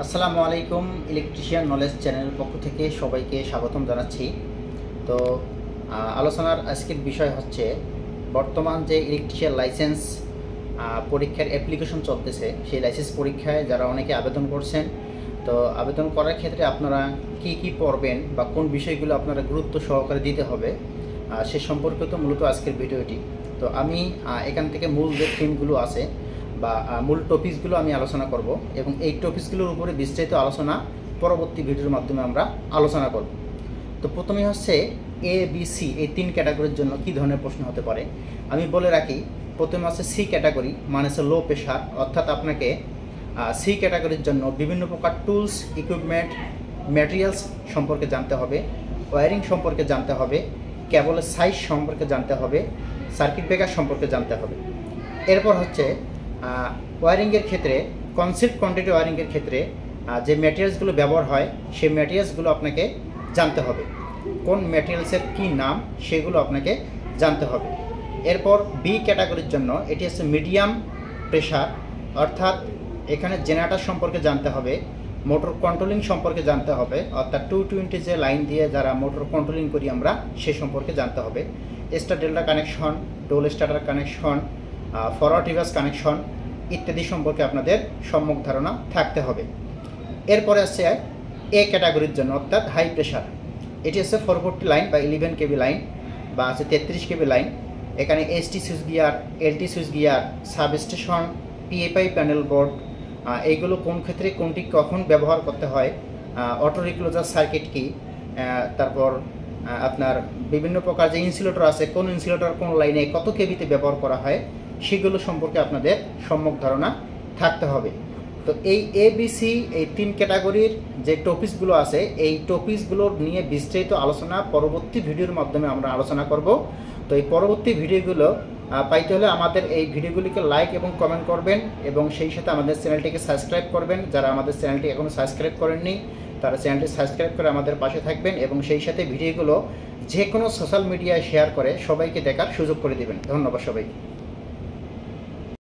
আসসালামু আলাইকুম। Electrician knowledge চ্যানেলের পক্ষ থেকে সবাইকে স্বাগতম জানাচ্ছি। তো আলোচনার আজকের বিষয় হচ্ছে বর্তমান যে ইলেকট্রিশিয়ান লাইসেন্স পরীক্ষার অ্যাপ্লিকেশন চলতেছে, সেই লাইসেন্স পরীক্ষায় যারা অনেকে আবেদন করছেন, তো আবেদন করার ক্ষেত্রে আপনারা কি কি পড়বেন বা কোন বিষয়গুলো আপনারা গুরুত্ব সহকারে দিতে হবে সে সম্পর্কিত মূলত আজকের ভিডিওটি। তো আমি এখান থেকে মূল যে থিমগুলো আছে বা মূল টপিকসগুলো আমি আলোচনা করব এবং এই টপিকসগুলোর উপরে বিস্তারিত আলোচনা পরবর্তী ভিডিওর মাধ্যমে আমরা আলোচনা করব। তো প্রথমেই হচ্ছে এ বি সি এই তিন ক্যাটাগরির জন্য কী ধরনের প্রশ্ন হতে পারে আমি বলে রাখি। প্রথমে আছে সি ক্যাটাগরি, মানে হচ্ছে লো প্রেশার, অর্থাৎ আপনাকে সি ক্যাটাগরির জন্য বিভিন্ন প্রকার টুলস, ইকুইপমেন্ট, ম্যাটেরিয়ালস সম্পর্কে জানতে হবে, ওয়্যারিং সম্পর্কে জানতে হবে, কেবলের সাইজ সম্পর্কে জানতে হবে, সার্কিট ব্রেকার সম্পর্কে জানতে হবে। এরপর হচ্ছে ওয়্যারিংয়ের ক্ষেত্রে কনসিল্ড কোয়ান্টিটি ওয়্যারিংয়ের ক্ষেত্রে যে ম্যাটেরিয়ালসগুলো ব্যবহার হয় সেই ম্যাটেরিয়ালসগুলো আপনাকে জানতে হবে, কোন ম্যাটেরিয়ালসের কী নাম সেগুলো আপনাকে জানতে হবে। এরপর বি ক্যাটাগরির জন্য এটি হচ্ছে মিডিয়াম প্রেশার, অর্থাৎ এখানে জেনারেটর সম্পর্কে জানতে হবে, মোটর কন্ট্রোলিং সম্পর্কে জানতে হবে, অর্থাৎ 220 যে লাইন দিয়ে যারা মোটর কন্ট্রোলিং করি আমরা সে সম্পর্কে জানতে হবে। Star delta connection, DOL starter connection, forward reverse connection ইত্যাদি সম্পর্কে আপনাদের সম্যক ধারণা থাকতে হবে। এরপরে আসছে এ ক্যাটাগরির জন্য, অর্থাৎ হাই প্রেশার। এটি হচ্ছে 440 লাইন বা 11 কেবি লাইন বা আছে 33 কেবি লাইন। এখানে ST switch gear, LT switch gear, substation, PFI panel board, এইগুলো কোন ক্ষেত্রে কোনটি কখন ব্যবহার করতে হয়, অটো রিক্লোজার সার্কিট কি, তারপর আপনার বিভিন্ন প্রকার যে ইনসুলেটর আছে, কোন ইনসুলেটর কোন লাইনে কত কেবিতে ব্যবহার করা হয় সেগুলো সম্পর্কে আপনাদের সম্যক ধারণা থাকতে হবে। তো এই এবিসি এই তিন ক্যাটাগরির যে টপিকসগুলো আছে এই টপিকসগুলোর নিয়ে বিস্তারিত আলোচনা পরবর্তী ভিডিওর মাধ্যমে আমরা আলোচনা করব। তো এই পরবর্তী ভিডিওগুলো পাইতে হলে আমাদের এই ভিডিওগুলিকে লাইক এবং কমেন্ট করবেন এবং সেই সাথে আমাদের চ্যানেলটিকে সাবস্ক্রাইব করবেন। যারা আমাদের চ্যানেলটি এখনও সাবস্ক্রাইব করেননি তারা চ্যানেলটি সাবস্ক্রাইব করে আমাদের পাশে থাকবেন এবং সেই সাথে ভিডিওগুলো যে কোনো সোশ্যাল মিডিয়ায় শেয়ার করে সবাইকে দেখার সুযোগ করে দেবেন। ধন্যবাদ সবাইকে।